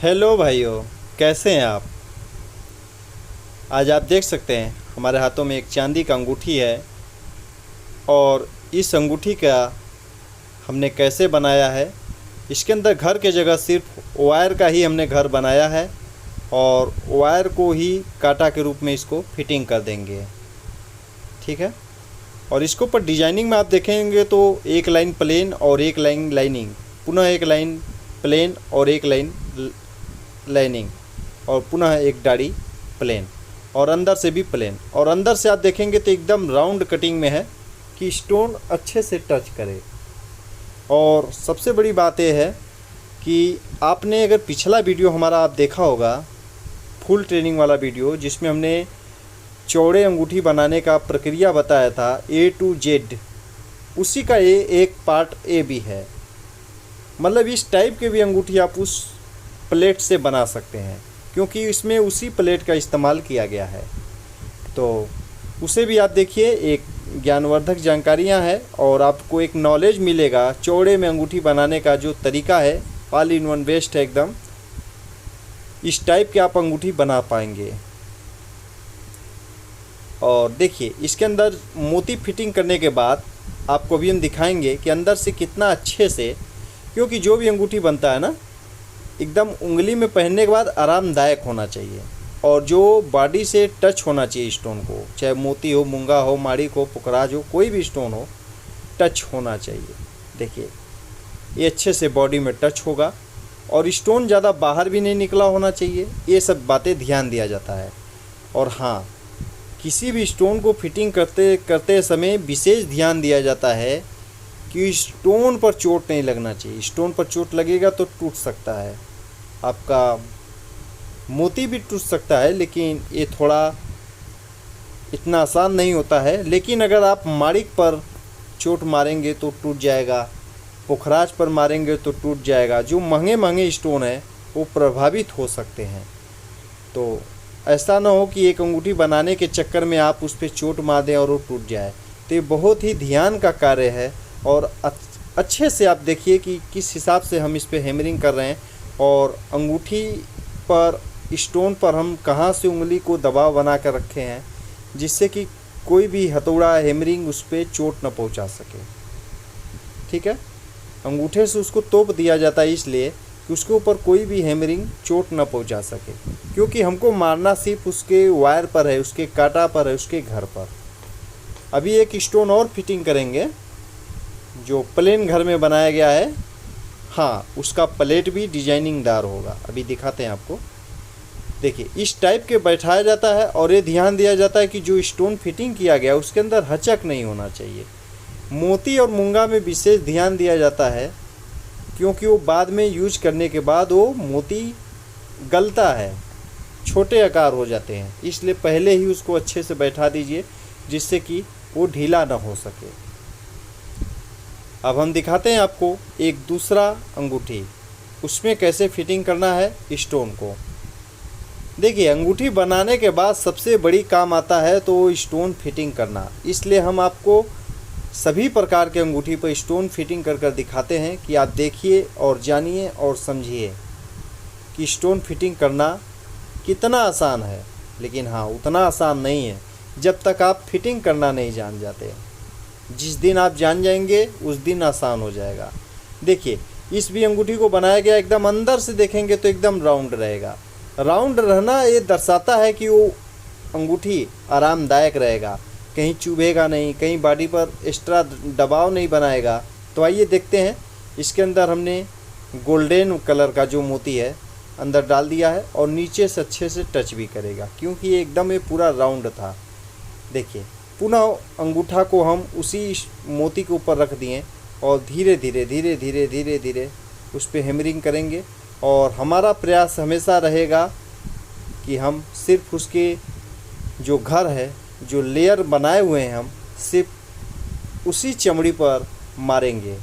Hello भाइयों, कैसे हैं आप। आज आप देख सकते हैं हमारे हाथों में एक चांदी का अंगूठी है और इस अंगूठी का हमने कैसे बनाया है। इसके अंदर घर के जगह सिर्फ वायर का ही हमने घर बनाया है और वायर को ही कांटा के रूप में इसको फिटिंग कर देंगे, ठीक है। और इसके ऊपर डिजाइनिंग में आप देखेंगे तो एक लाइन प्लेन और एक लाइन लाइनिंग, पुनः एक लाइन प्लेन और एक लाइन लाइनिंग और पुनः एक डाड़ी प्लेन और अंदर से भी प्लेन। और अंदर से आप देखेंगे तो एकदम राउंड कटिंग में है कि स्टोन अच्छे से टच करे। और सबसे बड़ी बात यह है कि आपने अगर पिछला वीडियो हमारा आप देखा होगा, फुल ट्रेनिंग वाला वीडियो, जिसमें हमने चौड़े अंगूठी बनाने का प्रक्रिया बताया था A to Z, उसी का ये एक पार्ट ए भी है। मतलब इस टाइप के भी अंगूठी आप उस प्लेट से बना सकते हैं क्योंकि इसमें उसी प्लेट का इस्तेमाल किया गया है। तो उसे भी आप देखिए, एक ज्ञानवर्धक जानकारियां हैं और आपको एक नॉलेज मिलेगा चौड़े में अंगूठी बनाने का जो तरीका है, ऑल इन वन बेस्ट है एकदम। इस टाइप के आप अंगूठी बना पाएंगे। और देखिए इसके अंदर मोती फिटिंग करने के बाद आपको भी हम दिखाएंगे कि अंदर से कितना अच्छे से, क्योंकि जो भी अंगूठी बनता है ना, एकदम उंगली में पहनने के बाद आरामदायक होना चाहिए और जो बॉडी से टच होना चाहिए स्टोन को, चाहे मोती हो, मूंगा हो, माणिक हो, पुखराज हो, कोई भी स्टोन हो, टच होना चाहिए। देखिए ये अच्छे से बॉडी में टच होगा और स्टोन ज़्यादा बाहर भी नहीं निकला होना चाहिए। ये सब बातें ध्यान दिया जाता है। और हाँ, किसी भी स्टोन को फिटिंग करते समय विशेष ध्यान दिया जाता है कि स्टोन पर चोट नहीं लगना चाहिए। स्टोन पर चोट लगेगा तो टूट सकता है, आपका मोती भी टूट सकता है, लेकिन ये थोड़ा इतना आसान नहीं होता है। लेकिन अगर आप माणिक पर चोट मारेंगे तो टूट जाएगा, पुखराज पर मारेंगे तो टूट जाएगा। जो महंगे महंगे स्टोन हैं वो प्रभावित हो सकते हैं। तो ऐसा ना हो कि एक अंगूठी बनाने के चक्कर में आप उस पर चोट मार दें और वो टूट जाए। तो ये बहुत ही ध्यान का कार्य है। और अच्छे से आप देखिए कि किस हिसाब से हम इस पे हैमरिंग कर रहे हैं और अंगूठी पर, स्टोन पर हम कहाँ से उंगली को दबाव बना कर रखे हैं जिससे कि कोई भी हथौड़ा हैमरिंग उस पर चोट न पहुंचा सके, ठीक है। अंगूठे से उसको तोप दिया जाता है इसलिए कि उसके ऊपर कोई भी हैमरिंग चोट न पहुंचा सके, क्योंकि हमको मारना सिर्फ उसके वायर पर है, उसके कांटा पर है, उसके घर पर। अभी एक स्टोन और फिटिंग करेंगे जो प्लेन घर में बनाया गया है। हाँ, उसका प्लेट भी डिजाइनिंग दार होगा। अभी दिखाते हैं आपको। देखिए इस टाइप के बैठाया जाता है और ये ध्यान दिया जाता है कि जो स्टोन फिटिंग किया गया उसके अंदर हचक नहीं होना चाहिए। मोती और मूंगा में विशेष ध्यान दिया जाता है क्योंकि वो बाद में यूज करने के बाद वो मोती गलता है, छोटे आकार हो जाते हैं, इसलिए पहले ही उसको अच्छे से बैठा दीजिए जिससे कि वो ढीला ना हो सके। अब हम दिखाते हैं आपको एक दूसरा अंगूठी, उसमें कैसे फिटिंग करना है स्टोन को। देखिए अंगूठी बनाने के बाद सबसे बड़ी काम आता है तो स्टोन फिटिंग करना। इसलिए हम आपको सभी प्रकार के अंगूठी पर स्टोन फिटिंग कर दिखाते हैं कि आप देखिए और जानिए और समझिए कि स्टोन फिटिंग करना कितना आसान है। लेकिन हाँ, उतना आसान नहीं है जब तक आप फिटिंग करना नहीं जान जाते। जिस दिन आप जान जाएंगे उस दिन आसान हो जाएगा। देखिए इस भी अंगूठी को बनाया गया, एकदम अंदर से देखेंगे तो एकदम राउंड रहेगा। राउंड रहना ये दर्शाता है कि वो अंगूठी आरामदायक रहेगा, कहीं चुभेगा नहीं, कहीं बॉडी पर एक्स्ट्रा दबाव नहीं बनाएगा। तो आइए देखते हैं। इसके अंदर हमने गोल्डन कलर का जो मोती है अंदर डाल दिया है और नीचे से अच्छे से टच भी करेगा क्योंकि ये एकदम ये पूरा राउंड था। देखिए पुनः अंगूठा को हम उसी मोती के ऊपर रख दिए और धीरे धीरे धीरे धीरे धीरे धीरे उस पर हैमरिंग करेंगे। और हमारा प्रयास हमेशा रहेगा कि हम सिर्फ उसके जो घर है, जो लेयर बनाए हुए हैं, हम सिर्फ उसी चमड़ी पर मारेंगे।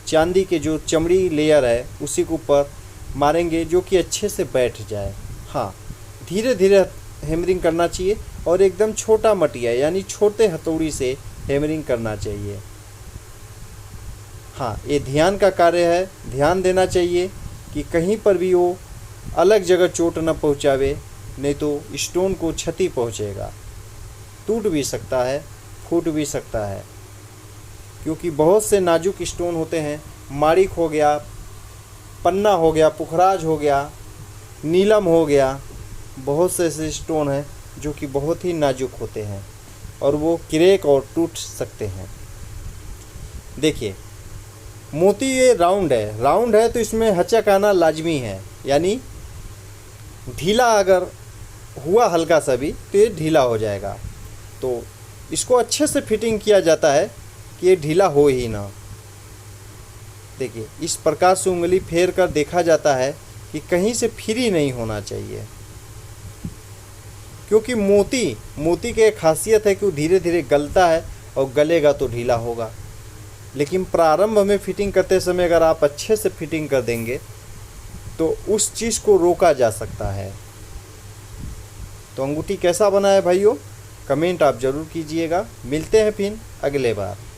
चांदी के जो चमड़ी लेयर है उसी के ऊपर मारेंगे जो कि अच्छे से बैठ जाए। हाँ, धीरे धीरे हैमरिंग करना चाहिए और एकदम छोटा मटिया यानी छोटे हथौड़ी से हैमरिंग करना चाहिए। हाँ, ये ध्यान का कार्य है, ध्यान देना चाहिए कि कहीं पर भी वो अलग जगह चोट न पहुंचावे, नहीं तो स्टोन को क्षति पहुंचेगा, टूट भी सकता है, फूट भी सकता है। क्योंकि बहुत से नाजुक स्टोन होते हैं, मारिक हो गया, पन्ना हो गया, पुखराज हो गया, नीलम हो गया, बहुत से ऐसे स्टोन हैं जो कि बहुत ही नाजुक होते हैं और वो क्रैक और टूट सकते हैं। देखिए मोती ये राउंड है तो इसमें हचक आना लाजमी है, यानी ढीला अगर हुआ हल्का सा भी तो ये ढीला हो जाएगा। तो इसको अच्छे से फिटिंग किया जाता है कि ये ढीला हो ही ना। देखिए इस प्रकार से उंगली फेर कर देखा जाता है कि कहीं से फ्री नहीं होना चाहिए, क्योंकि मोती की एक खासियत है कि वो धीरे धीरे गलता है और गलेगा तो ढीला होगा। लेकिन प्रारंभ में फिटिंग करते समय अगर आप अच्छे से फिटिंग कर देंगे तो उस चीज़ को रोका जा सकता है। तो अंगूठी कैसा बना है भाइयों, कमेंट आप ज़रूर कीजिएगा। मिलते हैं फिर अगले बार।